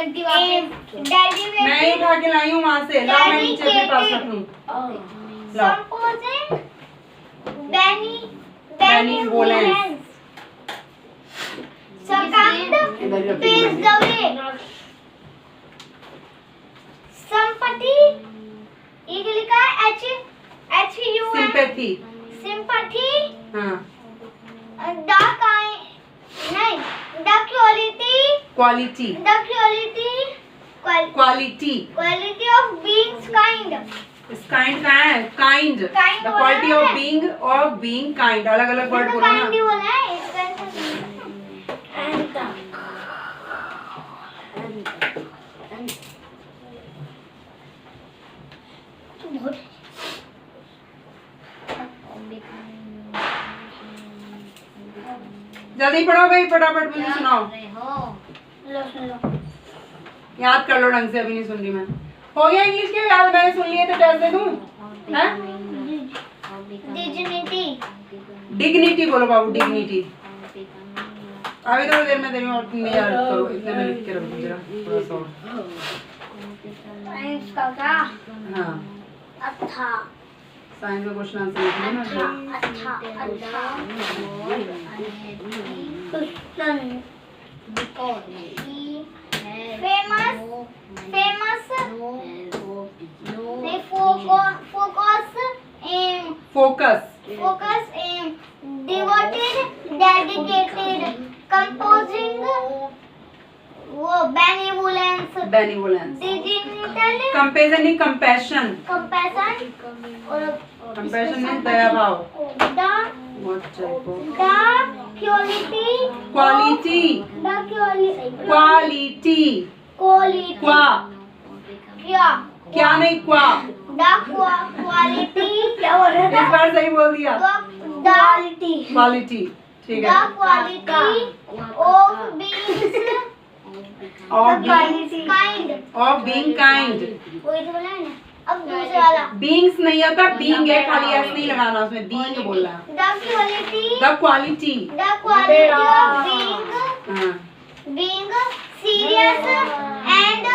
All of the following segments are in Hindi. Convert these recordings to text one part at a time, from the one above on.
जल्दी वापस डैडी मैं ही उठा के लाई हूँ वहाँ से। लाओ मैं नीचे अपने पास रख लूँ। Supposing benevolence succumbed paved the way. Sympathy ये क्या लिखा है? HUM sympathy। sympathy हाँ। the kind नहीं the quality of being kind. इस kind का है kind। Kind the बोला quality है। of being kind। अलग अलग वर्ड बोलो kind ही ना। बोला है इसका जल्दी पढ़ो भाई, फटाफट मुझे सुनाओ। लो याद कर लो ढंग से, अभी नहीं सुन रही मैं। हो गया इंग्लिश के याद? मैंने सुन लिए तो टेस्ट दे दूं? हैं? डिग्निटी बोलो बाबू, डिग्निटी। अभी थोड़ी देर में देरी और तुम याद करो, इतने में लिख के रख दो जरा थोड़ा सा और। साइंस का क्या? हाँ अच्छा साइंस में क्वेश्चन आंसर लिखना ना। focus aim devoted dedicated composing वो benevolence digital कंपेशन नहीं, कंपैशन। compassion और कंपैशन में दया भाव। the quality क्या नहीं क्वा। quality क्या बोल रहा इस बार सही बोल दिया। क्वालिटी ठीक है। of being kind। वही तो बोला है ना। अब दूसरा वाला beings नहीं होता, being है, खाली s नहीं लगाना उसमें, being बोलना है। the quality of being हाँ being serious and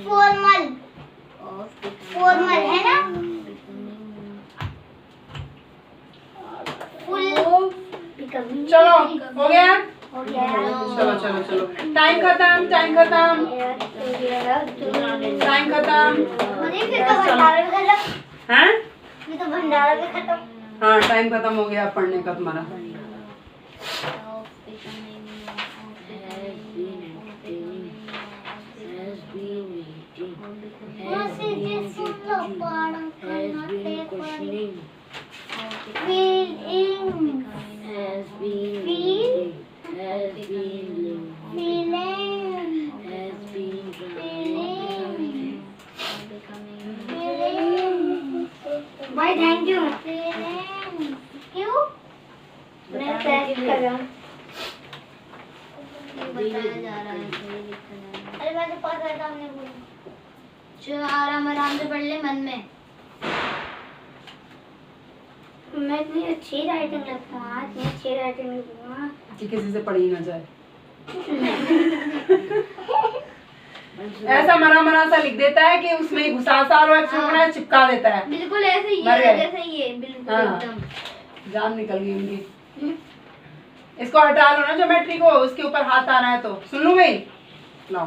formal है ना। full चलो हो गया। हो गया। चलो टाइम खत्म। मुझे फिर तो भंडारा भी खत्म। हैं? फिर तो भंडारा भी खत्म। हाँ टाइम खत्म हो गया पढ़ने का तुम्हारा। भाई थैंक यू। क्यों? मैं टेस्ट कर रहा हूँ। बताया जा रहा है अरे मैं तो पढ़ रहा था, हमने बोला चलो आराम से पढ़ ले मन में। मैं इतनी अच्छी राइटिंग लिखूंगा, इतनी अच्छी राइटिंग लिखूंगा कि किसी से पढ़ी ना जाए। ऐसा मना सा लिख देता है कि उसमें घुसा साल और चिपका देता है। बिल्कुल ऐसे ही है, जैसे ही है बिल्कुल एकदम। जान निकल गई उनकी। इसको हटा लो ना ज्योमेट्री को, उसके ऊपर हाथ आ रहा है तो सुन लो भाई। लाओ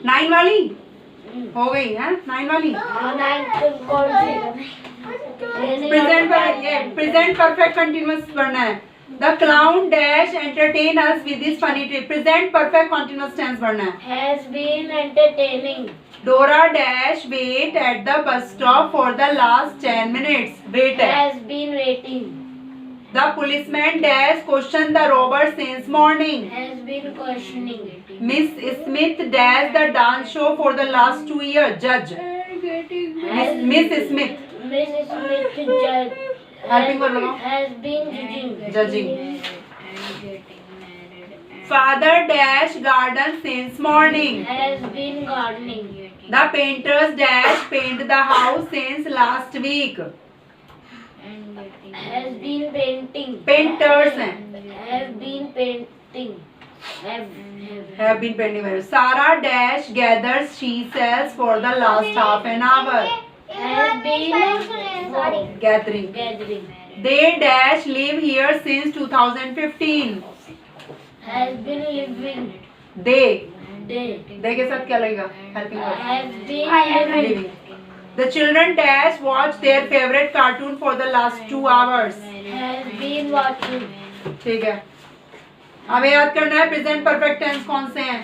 9 वाली हो गई है, 9 वाली। प्रेजेंट परफेक्ट कंटिन्यूअस पढ़ना है। The clown dash entertain us with his funny trick। Present perfect continuous tense पढ़ना है। Has been entertaining। Dora dash wait at the bus stop for the last 10 minutes। Wait है। Has been waiting। The policeman dash question the robber since morning। Has been questioning। Miss Smith dash the dance show for the last 2 years। Judge। Miss Smith judge helping कर लो। has been Judging। Father dash garden since morning। has been gardening। The painters dash paint the house since last week। has been painting। Painters हैं। has been painting Have been pending very. Sarah dash gathers she sells for the last half an hour. Has been Gathering. They dash live here since 2015. has been living. They के साथ क्या लगेगा? Helping verb. Has been Living. The children dash watch their favorite cartoon for the last 2 hours. has been watching. ठीक है. हमें याद करना है प्रेजेंट परफेक्ट टेंस कौन से हैं.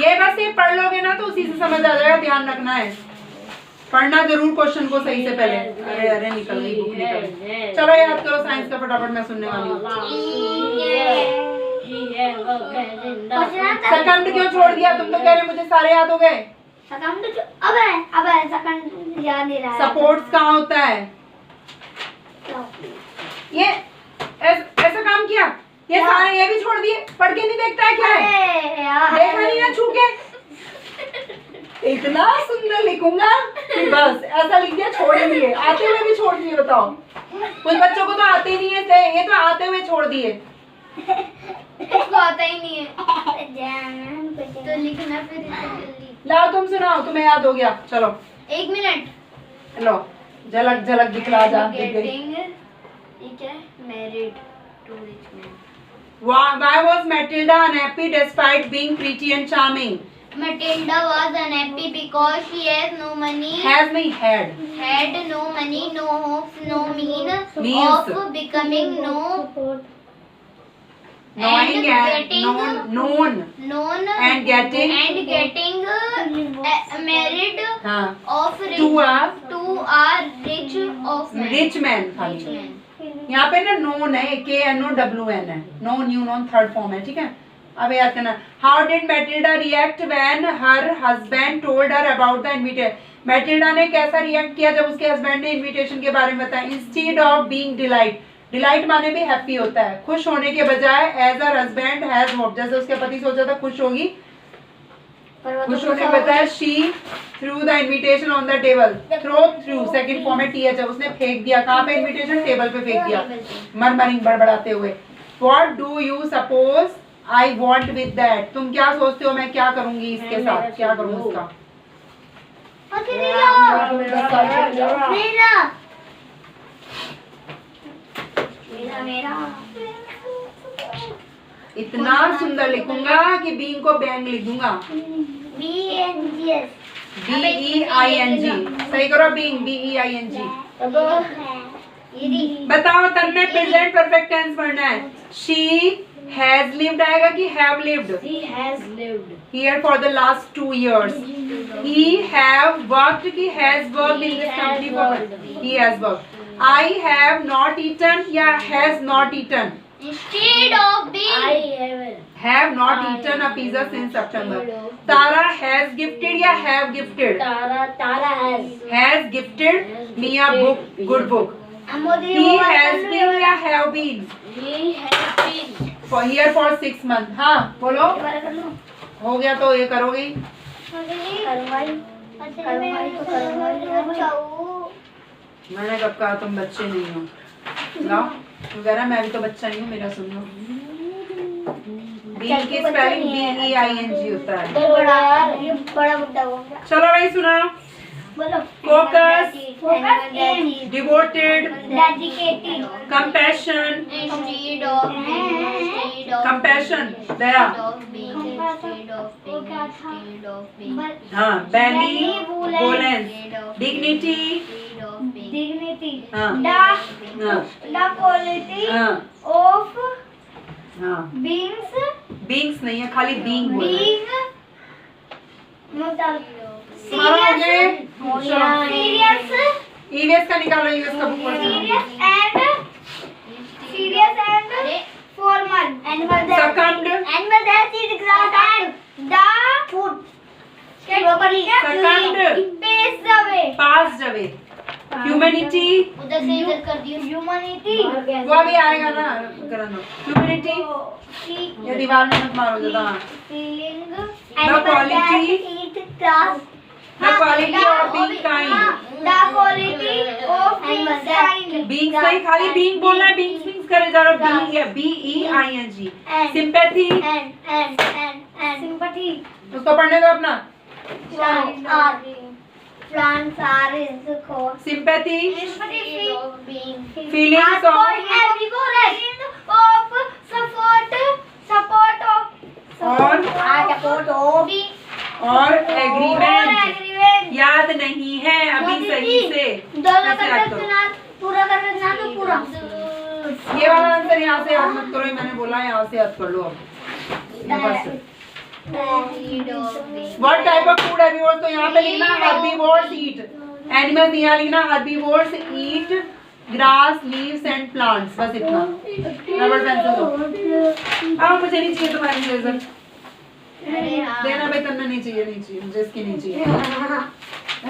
ये बस ये पढ़ लोगे ना तो उसी से समझ आ जाएगा. ध्यान रखना है, पढ़ना जरूर क्वेश्चन को सही से पहले. अरे अरे निकल गई बुक निकल गई. चलो याद करो साइंस का फटाफट, मैं सुनने वाली हूँ. सेकंड क्यों छोड़ दिया? तुम तो कह रहे मुझे सारे याद हो गए. अब सेकंड याद नहीं रहा. सपोर्ट्स कहाँ होता है? ये ऐसा काम किया, ये सारे ये भी छोड़ दिए. पढ़ के नहीं देखता है क्या है? देखा नहीं ना छू के. इतना सुंदर लिखूंगा कि बस ऐसा लिख दिया, छोड़ दिए. आते हुए भी छोड़ दिए. बताओ, कुछ बच्चों को तो आते ही नहीं है, ये तो आते हुए छोड़ दिए. इसको आता ही नहीं है तो लिखना फिर जल्दी. लाओ तुम सुनाओ, तुम्हें याद हो गया. चलो 1 मिनट. लो झलक झलक दिखला जा. Married to rich man. Why was Matilda unhappy despite being pretty and charming? Matilda was unhappy because she has no money. Has नहीं had. Had no money, no hopes, no Means. of becoming Knowing and known known and getting married हाँ of rich to a rich man. खाली. यहाँ पे ना known है, KNOWN है. known you known third form है. ठीक है, अब याद करना. How did Matilda react when her husband told her about the invitation? Matilda ने कैसा रिएक्ट किया जब उसके हस्बैंड ने इनविटेशन के बारे में बताया. Instead of being डिलाइट माने भी हैप्पी होता है. खुश होने के बजाय as her husband has hope, जैसे उसके पति सोचा था खुश होगी, खुश होने के बजाय she threw the invitation on the table. Through second form में टीएच है. उसने फेंक दिया. कहाँ पे? इनविटेशन टेबल पे फेंक दिया, मरमरिंग बड़बड़ाते हुए. What do you suppose I want with that? तुम क्या सोचते हो मैं क्या करूंगी इसके साथ, क्या करूँ इसका? इतना सुंदर लिखूंगा कि बीइंग को बैंग लिख दूंगा. BEING. सही करो. Being BEING. बताओ तब में प्रेजेंट परफेक्ट टेंस पढ़ना है. शी हैज लिव्ड आएगा कि have lived? Here for the last 2 years. He have worked कि has worked in this company for? He has worked. I have not eaten या has not eaten? Instead of being have not eaten a pizza since September. Tara has gifted या have gifted? Tara has gifted me a book, good book. He has been या have been? He has been for here for 6 months. हाँ बोलो. हो गया तो ये करोगी. मैंने कब कहा तुम बच्चे नहीं हो. लाओ तू कह रहा मैं भी तो बच्चा नहीं हूँ, मेरा सुन लो. बीइंग की स्पेलिंग BEING होता है. बड़ा बुड्ढा हो गया. चलो भाई सुनाओ. Focus, devoted, dedicated, compassion, instead of compassion, दया. हाँ benevolence, dignity, हाँ the quality of हाँ beings नहीं है, खाली being बोलना है. EVS का निकालो. EVS का book serious and formal. Second. Animal that is grass and the food. Second. Passed away. Humanity. उधर से इधर कर दियो. Humanity. वो अभी आएगा ना, कर दो. Humanity. ये दीवार में मत मारो ज़्यादा. Feeling. The quality. The quality of being kind. The quality of being kind. Being सही, खाली being बोलना है. Beings करे जा रहा बी या BEING सिंपैथी sympathy उसको पढ़ने दो अपना plants are is called sympathy being feelings of of support of और एग्रीमेंट याद नहीं है अभी सही से कैसे याद करो? पूरा करके सुना तो पूरा ये वाला आंसर यहाँ से याद मत करो, ये मैंने बोला यहाँ से याद कर लो अब। What type of food herbivores? तो यहाँ पे लिखना herbivores eat animals, यहाँ लिखना herbivores eat grass, leaves and plants, बस इतना। रबर पेंसिल दो। अब मुझे नहीं चाहिए तुम्हारी इरेजर, देना भाई, तन्ना नहीं चाहिए, नहीं चाहिए मुझे, इसकी नहीं चाहिए।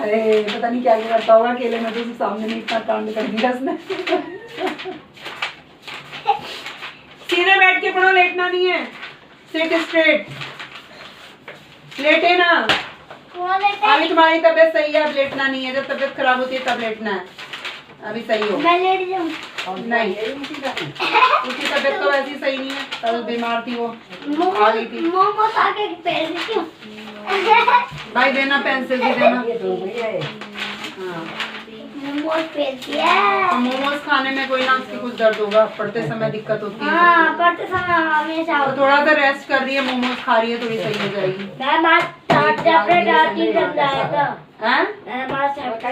अरे पता नहीं क्या क्या करता होगा अकेले में, तो सामने में इतना कांड कर दिया इसने। सीधे बैठ के पढ़ो, लेटना नहीं है, सिट स्ट्रेट, लेटे ना। अभी तुम्हारी तबीयत सही है, अब लेटना नहीं है, जब तबीयत खराब होती है तब लेटना है, अभी सही हो। मैं लेट जाऊं नहीं, उसकी तबीयत तो वैसी सही नहीं है, कल बीमार थी वो, आ गई थी। मोमोस आके पेल क्यों भाई देना, पेंसिल भी देना। हाँ, मोमोस पेल दिया। तो मोमोज खाने में कोई ना उसकी कुछ दर्द होगा, पढ़ते समय दिक्कत होती है। हाँ, पढ़ते समय हमेशा तो थोड़ा सा रेस्ट कर रही है, मोमोज खा रही है, थोड़ी सही हो जाएगी। मैं बात चैप्टर डालती समझाया था। हैं? मैं बात चैप्टर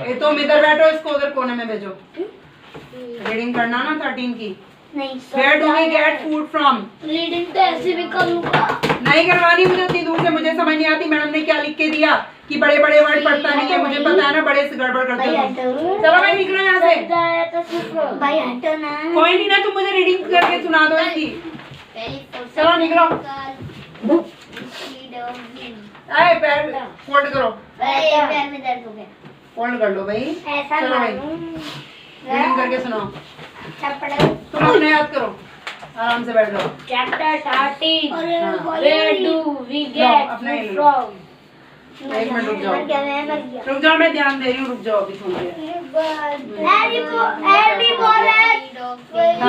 ये तुम इधर बैठो, इसको उधर कोने में भेजो, रीडिंग करना ना 13 की। नहीं, Where do we get food from? Reading तो ऐसे भी करूँगा। नहीं करवानी मुझे उतनी दूर से, मुझे समझ नहीं आती मैडम ने क्या लिख के दिया कि बड़े बड़े वर्ड पढ़ता नहीं है, मुझे पता है ना, बड़े से गड़बड़ करते हो। चलो भाई निकलो यहाँ से। भाई हटो ना। कोई नहीं ना, तुम मुझे रीडिंग करके सुना दो इसकी। चलो निकलो। आए पैर फोल्ड करो, पैर में दर्द हो गया। फोल्ड कर लो भाई। ऐसा चलो भाई मालूम। रीडिंग करके सुनाओ, चैप्टर तुम अपने याद करो, आराम से बैठ जाओ। चैप्टर 13। हाँ। Where do we low, get अपना ही food लो। from? एक मिनट रुक जाओ, मैं रुक जाओ, मैं ध्यान दे रही हूँ, रुक जाओ अभी थोड़ी देर।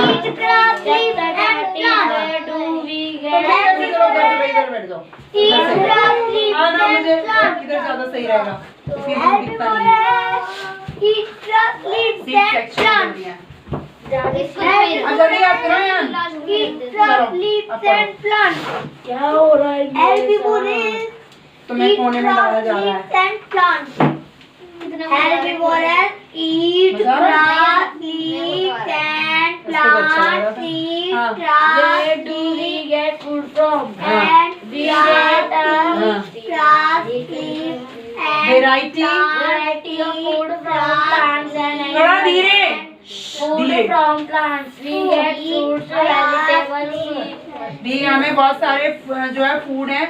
eat grass, leaves and plants. इधर बैठ जाओ, Eat grass, leaves हाँ ना, and मुझे plants. इधर ज्यादा सही रहेगा, फिर मुझे दिखता नहीं है। Eat grass, leaves seat and section plants. हो गया। अब जल्दी याद करो यार। Eat grass, leaves and plants. क्या हो रहा है? Herbivores तुम्हें कोने में डाला जा रहा है। leaves and plants. Herbivores eat मजा आ रहा है? grass, leaves and इसको तो अच्छा लगा plants. था। Eat हाँ। grass, Where do we get food from? and We grass, get grass, leaves and Variety variety of food from plants and थोड़ा animals. धीरे, Food धीरे। from plants. We get fruits, vegetables. भी हमें बहुत सारे जो है फूड है,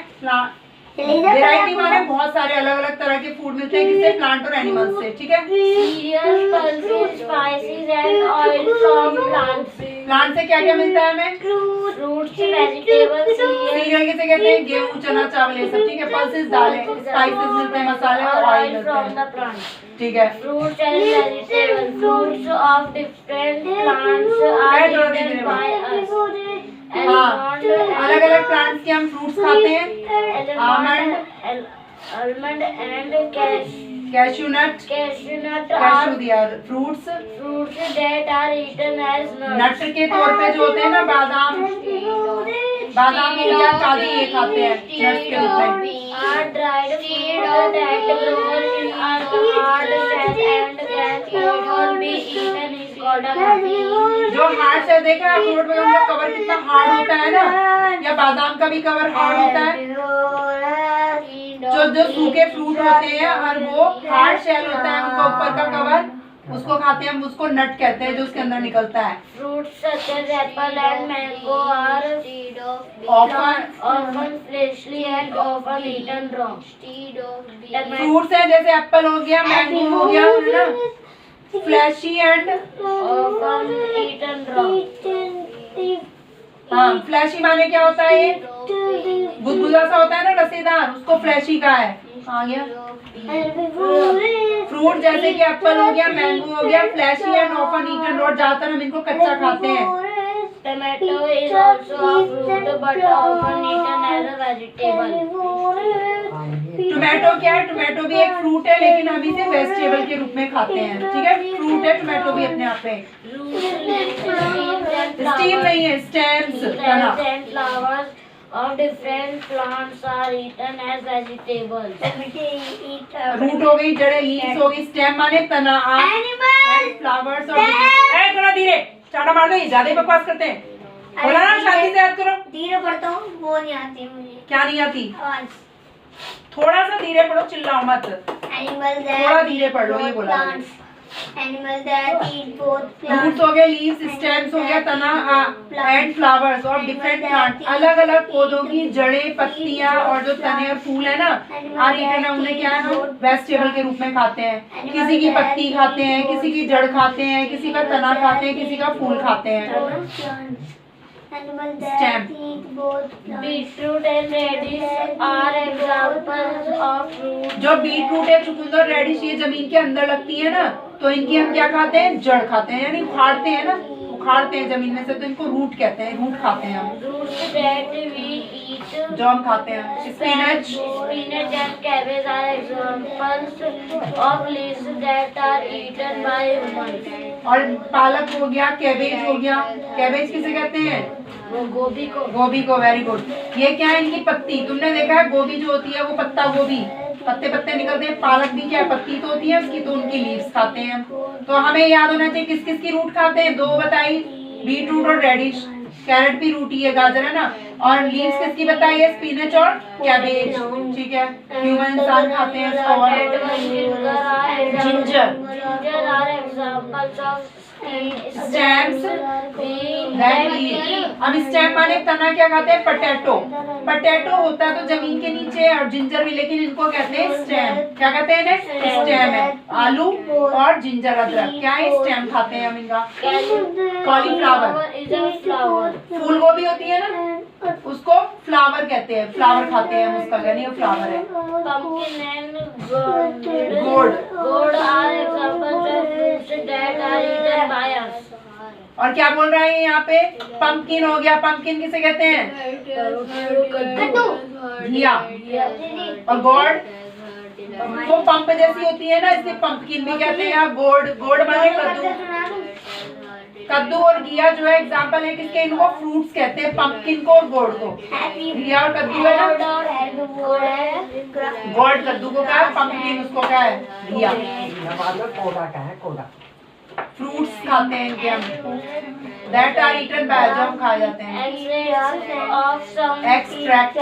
वेराइटी माने बहुत सारे अलग अलग तरह के फूड मिलते हैं, किससे? प्लांट और एनिमल्स से, ठीक है। Cereals, pulses, spices and oil from plants. Plant से क्या क्या मिलता है हमें? Fruits, vegetables, cereals, सीरियल किसे कहते हैं? गेहूं, चना, चावल, ये सब, ठीक है। पल्सेस दालें, स्पाइसेस मिलते हैं, मसाले और ऑयल oil मिलते from the हैं, plants. ठीक है। Fruits and vegetables. Fruits of different plants are थोड़ा eaten धीरे by us. हाँ, अलग अलग प्लांट्स के हम फ्रूट्स खाते हैं, Almond and cashew nut, cashew nut cashew are दिया, fruits, fruits that are eaten as nuts. Nut के तौर पे जो होते हैं ना, बादाम, बादाम या काजू, ये खाते हैं नट्स के रूप में। Are dried fruit that grow in a hard shell and can even be eaten is called a nut. जो हार्ड से देखा है अखरोट में, उनका कवर कितना हार्ड होता है ना, या बादाम का भी कवर हार्ड होता है। जो सूखे फ्रूट होते हैं और वो हार्ड शेल होता है, उनका ऊपर का कवर, उसको खाते हैं हम, उसको नट कहते हैं, जो उसके अंदर निकलता है। Fruits such as apple and mango are often fleshy and often eaten raw. Fruits हैं जैसे एप्पल हो गया, मैंगो हो गया, है ना, flashy and Often eaten raw. हाँ, फ्लैशी माने क्या होता है? ये गुदगुदा सा होता है ना, रसेदार, उसको फ्लैशी का है। आ गया। फ्रूट जैसे कि एप्पल हो गया, मैंगो हो गया, fleshy and often eaten raw, ज्यादातर हम इनको कच्चा खाते हैं। Tomato is also a fruit but often eaten as a vegetable. Tomato क्या है? टोमेटो भी एक फ्रूट है लेकिन हम इसे वेजिटेबल के रूप में खाते हैं, ठीक है। फ्रूट है टोमेटो भी अपने आप में। स्टीम नहीं है, स्टेम्स, तना। And flowers of different plants are eaten as vegetables. Root हो गई, जड़ें, लीव्स हो गई, स्टेम माने तना, फ्लावर्स और थोड़ा धीरे चाटा मार दो, ये ज्यादा ही बकवास करते हैं। बोला ना शांति से याद करो। धीरे पढ़ता हूँ, वो नहीं आती मुझे। क्या नहीं आती? आवाज। थोड़ा सा धीरे पढ़ो, चिल्लाओ मत। Animal that थोड़ा धीरे पढ़ लो, ये eat बोला। plants. Animal that eat both roots plants. हो गए, लीव्स, स्टेम्स हो गया, तना एंड फ्लावर्स और डिफरेंट प्लांट, अलग अलग पौधों की जड़ें, पत्तियां और जो तने और फूल है ना, आर ईटन, उन्हें क्या है, हम वेजिटेबल के रूप में खाते हैं। किसी की पत्ती खाते हैं, किसी की जड़ खाते हैं, किसी का तना खाते हैं, किसी का फूल खाते हैं। Animal that Stem. eat both plants. Beetroot and radish are examples of fruit. जो बीटरूट है, चुकंदर, रेडिश, ये जमीन के अंदर लगती है ना, तो इनकी हम क्या खाते हैं? जड़ खाते हैं, यानी उखाड़ते हैं ना, उखाड़ते हैं जमीन में से, तो इनको रूट कहते हैं, रूट खाते हैं हम। Roots that we eat. जो हम खाते हैं। Spinach, Spinach and cabbage are examples of leaves that are eaten by humans. और पालक हो गया, कैबेज हो गया। कैबेज किसे कहते हैं? वो गोभी को। गोभी को, वेरी गुड। ये क्या है? इनकी पत्ती। तुमने देखा है गोभी जो होती है वो पत्ता गोभी, पत्ते पत्ते निकलते हैं। पालक भी क्या है? पत्ती तो होती है उसकी, तो उनकी लीव्स खाते हैं हम। तो हमें याद होना चाहिए किस किस की रूट खाते हैं। दो बताई, बीटरूट और रेडिश। कैरेट भी रूट ही है, गाजर है ना। और लीव्स किसकी बताई है? स्पिनच और कैबेज, ठीक है। ह्यूमन इंसान खाते हैं इसको। और ginger, Ginger are examples of stems, अब स्टेम माने तना, क्या खाते हैं? पटेटो। पटेटो होता है तो जमीन के नीचे, और जिंजर भी, लेकिन इनको कहते हैं स्टेम। क्या कहते हैं इन्हें? स्टेम है। आलू और जिंजर, अदरक क्या है? स्टेम खाते हैं हम इनका। Cauliflower, is a flower. फूल गोभी होती है ना, उसको फ्लावर कहते हैं, फ्लावर खाते हैं हम उसका, यानी वो फ्लावर है। Pumpkin and गोड, gourd are examples of fruits that are eaten by us. और क्या बोल रहा है यहाँ पे? पंपकिन हो गया। पंपकिन किसे कहते हैं? घिया। और गोड, वो पंप जैसी होती है ना, इसलिए पंपकिन भी कहते हैं। गोड, गोड माने कद्दू। कद्दू और घिया जो है एग्जाम्पल है किसके? इनको फ्रूट्स कहते हैं, पंपकिन को और गोड को। घिया और कद्दू है ना, गोड कद्दू को क्या है? पंपकिन उसको क्या है? घिया। कोड़ा का है, कोड़ा। फ्रूट्स खाते हैं इनके हम, दैट आर ईटन बाय, जो हम खा जाते हैं। Extracts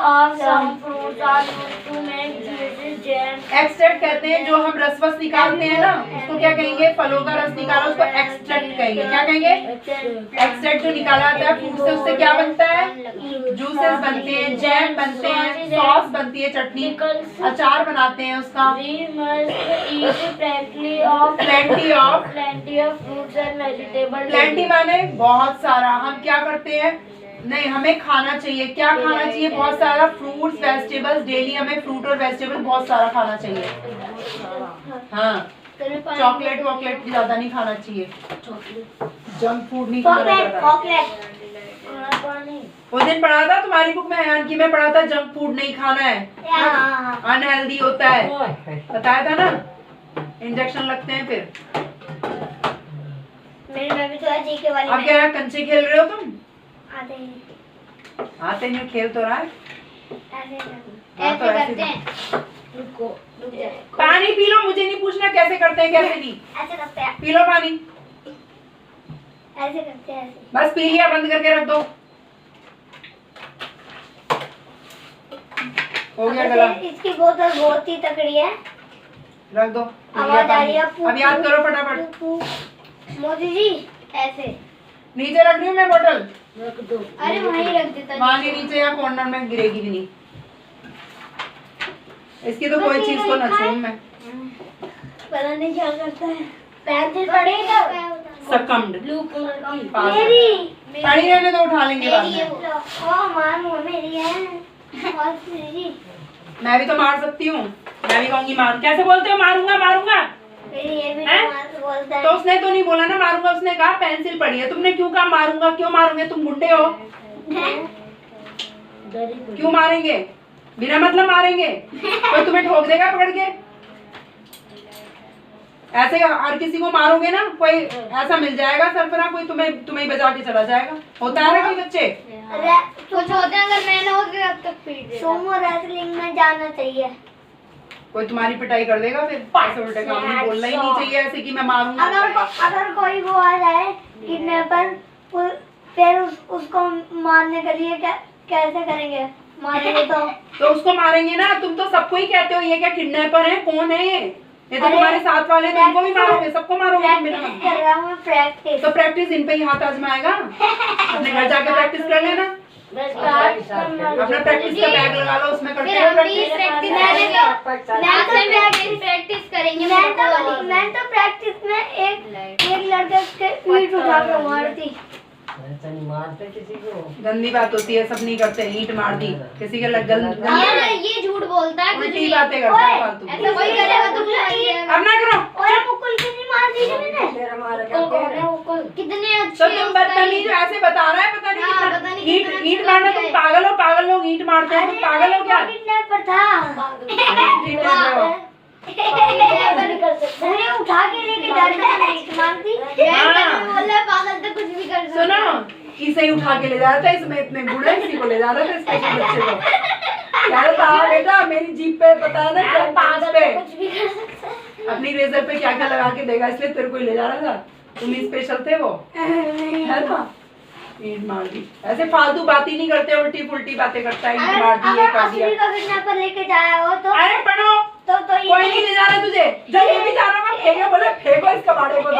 of some fruits are used to make juices, jams. Extract कहते हैं जो हम रसवस निकालते हैं ना, उसको क्या कहेंगे? फलों का रस निकाला उसको एक्सट्रैक्ट कहेंगे। क्या कहेंगे? एक्सट्रैक्ट जो निकाला जाता है फ्रूट से, उससे क्या बनता है? जूसेस बनते हैं, जैम बनते हैं, सॉस बनती है, चटनी, अचार बनाते हैं उसका। We must eat plenty of fruits and vegetables. Plenty माने बहुत सारा। हम क्या करते हैं? नहीं, हमें खाना चाहिए। क्या खाना चाहिए? बहुत सारा फ्रूट्स, वेजिटेबल्स। डेली हमें फ्रूट और वेजिटेबल बहुत सारा खाना चाहिए। हाँ, चॉकलेट वॉकलेट ज्यादा नहीं खाना चाहिए, जंक फूड नहीं खाना चाहिए। उस दिन पढ़ा था तुम्हारी बुक में, हयान की में पढ़ा था, जंक फूड नहीं खाना है, अनहेल्दी होता है, बताया था ना। इंजेक्शन लगते हैं फिर। मेरे में भी तो है जीके वाली। अब क्या कंचे खेल रहे हो तुम? आते हैं। आते नहीं, खेल तो रहा है। ऐसे करते हैं। रुक जा। पानी पी लो, मुझे नहीं पूछना कैसे करते हैं कैसे नहीं। ऐसे करते हैं। पी लो पानी। ऐसे करते हैं, ऐसे। बस पी लिया, बंद करके रख दो। हो गया गला। इसकी बोतल बहुत ही तकड़ी है। रख दो। आवाज आ रही है। अब याद करो फटाफट। मोदी जी ऐसे नीचे रख रही हूँ मैं बोतल। अरे वहीं रख देता। वहाँ नहीं, नीचे या कॉर्नर में गिरेगी भी नहीं। इसकी तो कोई चीज को न छूऊं मैं। पता नहीं क्या करता है। पेंसिल पड़ेगा। सकम्ड। ब्लू कलर की। मेरी पड़ी रहने दो, उठा लेंगे बाद मेरी में। ओ मानो मेरी है। और जी मैं भी तो मार सकती हूँ, मैं भी कहूंगी मारू। कैसे बोलते हो मारूंगा मारूंगा? फिर ये भी हैं? बोलता है। तो उसने तो नहीं बोला ना मारूंगा, उसने कहा पेंसिल पड़ी है। तुमने क्यों कहा मारूंगा? क्यों मारोगे? तुम गुंडे हो, क्यों मारेंगे? बिना मतलब मारेंगे? कोई तुम्हें ठोक देगा पकड़ के? ऐसे हर किसी को मारोगे ना, कोई ऐसा मिल जाएगा सरफरा, कोई तुम्हें बजा के चला जाएगा। होता है ना कोई बच्चे। कुछ होते हैं, अगर मैं ना होगी अब तक पीट देता। सोमो रेसलिंग में जाना चाहिए। कोई तुम्हारी पिटाई कर देगा फिर। ऐसे उल्टे काम नहीं बोलना ही नहीं चाहिए ऐसे कि मैं मारूंगा। अगर कोई वो आ जाए किडनैपर, फिर उसको मारने के लिए कैसे करेंगे? मारेंगे तो उसको मारेंगे ना। तुम तो सबको ही कहते हो ये क्या किडनैपर है, कौन है ये तो तुम्हारे साथ वाले, तो इनको भी मारोगे, सबको मारोगे तुम बिना मतलब। कर रहा हूँ प्रैक्टिस। तो प्रैक्टिस इन पे ही हाथ आजमाएगा। अपने घर जाके प्रैक्टिस कर लेना, अपना प्रैक्टिस का बैग लगा लो, उसमें करते फिर हो हम भी प्रैक्टिस। प्रैक्टिस करेंगे। मैं तो प्रैक्टिस में एक लड़के के ईंट उठा के मारती। ऐसा नहीं मारते किसी को। गंदी बात होती है, सब नहीं करते। ईंट मार दी किसी के लग ये झूठ बोलता है, उल्टी बातें करता है फालतू। ऐसा कोई करेगा तो मारिएगा। अब ना करो। ओए मुकुल की नहीं मार दी मैंने। तेरा मारा करते हैं। कितने अच्छे तो तुम बदतमीज ऐसे बता रहा है, पता नहीं हाँ, कितना। पता नहीं कितना ईंट अच्छा मारना, लगता तुम है। पागल हो? पागल लोग ईंट मारते हैं, तुम पागल हो क्या? किडनैपर था। ठीक है, मैंने उठा के लेके जा रही थी, मारती। बोला पागल तो कुछ भी कर सकता है। सुनो, इसे ही उठा के ले जा रहा था, इसमें इतने गुण है, इसी को ले जा रहा था स्पेशल बच्चे को। कह रहा था बेटा मेरी जीप पे पता है ना क्या पागल पे कुछ भी कर सकता है। अपनी रेजर पे क्या क्या लगा के देगा, इसलिए तेरे को ही ले जा रहा था। तुम ही स्पेशल थे वो, है ना? ईंट मार दी। ऐसे फालतू बात ही नहीं करते, उल्टी पुल्टी बातें करता है। ईंट मार दी, ये कर दिया। असली का किडनैपर लेके जाया हो तो अरे पढ़ो, तो कोई नहीं ले जा रहा तुझे। जब ये भी जा रहा होगा फेंको, बोले फेंको इस कबाड़े को, तो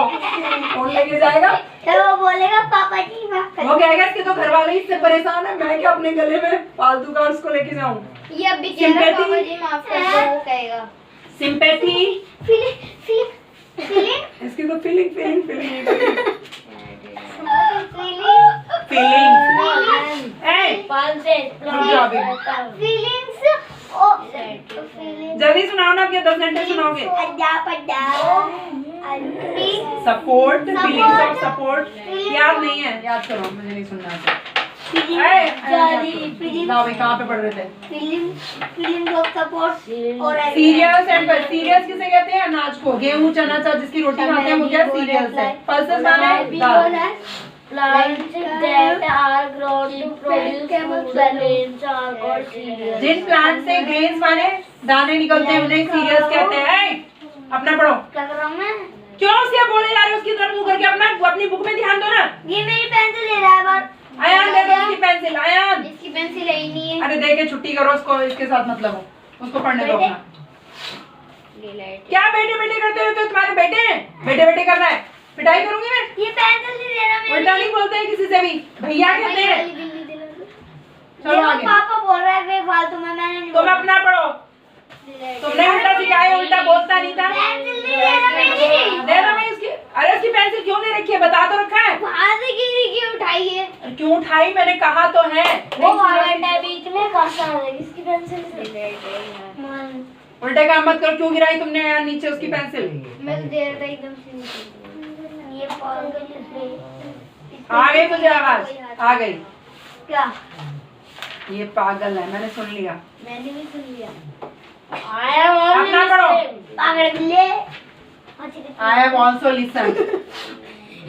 कौन लेके जाएगा? तो वो बोलेगा पापा जी माफ कर। वो कहेगा इसके तो घर वाले इससे परेशान है, मैं क्या अपने गले में फालतू का उसको लेके जाऊं? ये अब भी कह रहा पापा जी माफ कर दो, वो कहेगा। सिंपैथी, फीलिंग इसकी तो फीलिंग जल्दी सुनाओ ना, अब ये 10 घंटे सुनाओगे। सपोर्ट, फीलिंग्स ऑफ सपोर्ट याद नहीं है, याद करो, मुझे नहीं सुनना है। ना भाई कहाँ पे पढ़ रहे थे? फीलिंग ऑफ सपोर्ट और सीरियल्स एंड सीरियल्स किसे कहते हैं? अनाज को, गेहूं चना चा जिसकी रोटी खाते हैं वो क्या सीरियल्स है। पल्सेस माने दाल। Plants that are grown to produce food grains are called cereals. जिन प्लांट से ग्रेन्स माने दाने निकलते हैं उन्हें सीरियल्स कहते हैं। अपना पढ़ो। क्या कर रहा हूँ मैं? क्यों उसके बोले जा रहे हो? उसकी तरफ मुंह करके अपनी बुक में ध्यान दो ना। ये मेरी पेंसिल ले रहा है बार। आयान दे दो उसकी पेंसिल। आयान इसकी पेंसिल है ही नहीं है। अरे दे के छुट्टी करो उसको, इसके साथ मतलब हो, उसको पढ़ने दो अपना। क्या बेटे बेटे करते रहते हो? तुम्हारे बेटे बेटे बेटे कर रहा है, पिटाई करूंगी मैं। ये पेंसिल नहीं ले रहा मेरी। उल्टा नहीं बोलते हैं किसी से भी, भैया कहते हैं। चलो आगे। पापा बोल रहा है बेफालतू में, मैंने नहीं तुम अपना पढ़ो। तुमने उल्टा सिखाया, उल्टा बोलता नहीं था। पेंसिल नहीं ले रहा मेरी। दे दो मैं उसकी। अरे उसकी पेंसिल क्यों नहीं रखी है? बता तो रखा है। वहाँ से गिरी क्यों उठाई है? क्यों उठाई? मैंने कहा तो है। वो वाला बीच में कसा है इसकी पेंसिल से। उल्टे काम मत करो। क्यों गिराई तुमने यार नीचे उसकी पेंसिल? मैं तो दे रहा था एकदम से नीचे। ये पागल है। आ गई तुझे आवाज? आ गई। क्या? ये पागल है, मैंने सुन लिया। मैंने भी सुन लिया। I am only अपना पढ़ो। listening. पागल बिल्ले। I have also listened.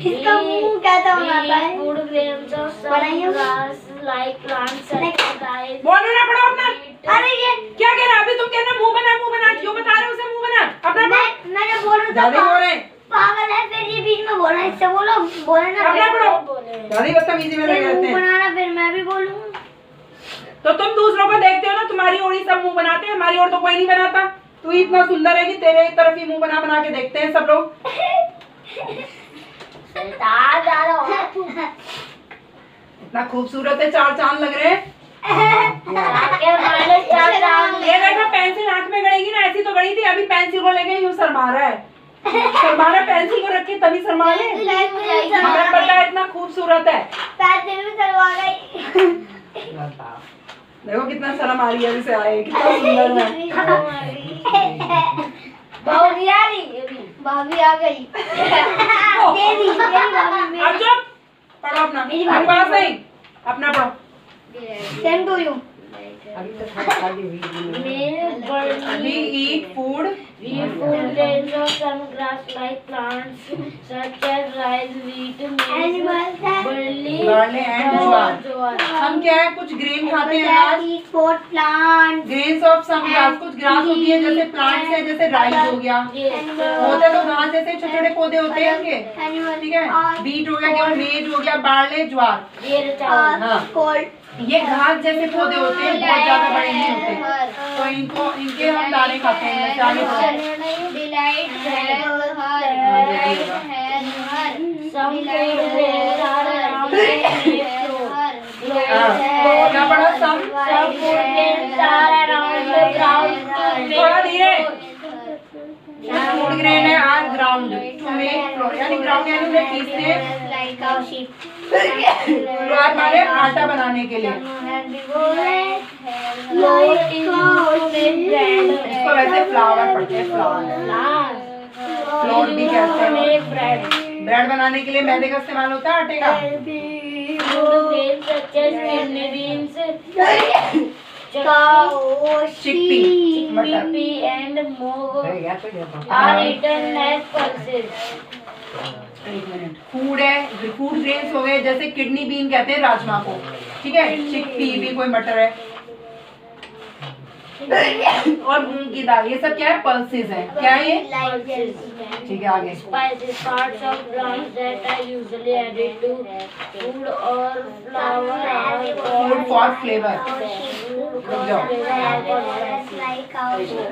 इसका मुंह कैसा बनाता है? Food grains of some बनाइए। grass like plants and rice. बोलो ना, पढ़ो अपना। अरे ये क्या कह रहा? अभी तुम कहना मुंह बना। क्यों बता रहे हो उसे मुंह बना? अपना पढ़ो। मैंने बोल रहा था ज्यादा बोल रहे हैं। पागल है, फिर ये बीच में बोल रहा है, इससे बोलो बोले ना। अपना पढ़ो। बोले ज्यादा ही बदतमीजी में लगे फिर रहते मुंह हैं। बनाना, फिर मैं भी बोलूँ। तो तुम दूसरों को देखते हो ना, तुम्हारी ओर ही सब मुंह बनाते हैं, हमारी ओर तो कोई नहीं बनाता। तू ही इतना सुंदर है कि तेरे तरफ ही मुंह बना के देखते हैं सब लोग। इतना खूबसूरत है, 4 चांद लग रहे हैं। ये देखो पेंसिल आंख में गड़ेगी ना, ऐसी तो गड़ी थी, अभी पेंसिल को लेके यूं शर्मा रहा है। शर्मा रहा है, पेंसिल को रख के तभी शर्मा ले। हमें पता है इतना खूबसूरत है। पैसे भी चलवा गई। देखो कितना शर्म आ रही है इसे आए, कितना सुंदर है। भाभी आ रही अभी। भाभी आ गई। तेरी भाभी अब चुप, पढ़ो अपना, मेरे पास नहीं, अपना पढ़ो। Same to you. अभी तो शादी हुई नहीं। We eat food. We eat food grains of some grass-like plants such as rice, wheat, maize, Animals that barley, Barley and ज्वार। हम क्या है, कुछ ग्रेन खाते हैं आज, eat food plants। Grains of some grass, कुछ ग्रास होती है जैसे प्लांट्स है, जैसे राइस हो गया, होते तो घास जैसे छोटे छोटे पौधे होते हैं उनके, ठीक है। बीट हो गया, गेहूं, मेज हो गया, बार्ले, ज्वार, हाँ। Cold। ये घास जैसे पौधे होते हैं, बहुत ज्यादा बड़े नहीं होते, तो इनके हम दाने खाते हैं, मसाले खाते हैं। delight, some food grains are around क्या पढ़ा, सम some food grains are around the ground थोड़ा धीरे, फूड ग्रेन है आज ग्राउंड टू मेक फ्लोर, यानी ग्राउंड यानी उन्हें पीसते हैं, Like our sheep। फ्लोर माने आटा बनाने के लिए। इसको वैसे फ्लावर पढ़ते हैं, फ्लावर, फ्लोर भी कहते हैं। ब्रेड बनाने के लिए मैदे का इस्तेमाल होता है, आटे का। चिकपी, मटर। and mogo है या तो ये तो are eaten as pulses. एक मिनट, फूड है, फूड ग्रेन्स हो गए, जैसे किडनी बीन कहते हैं राजमा को, ठीक है। चिकपी भी कोई मटर है, और मूंग की दाल, ये सब क्या है, पल्सेस है। क्या है ये, ठीक है, आगे। Spices, parts of plants that are usually added to food or flour are food for flavour. called रुक जाओ। flavor are called spices. Like our sheep।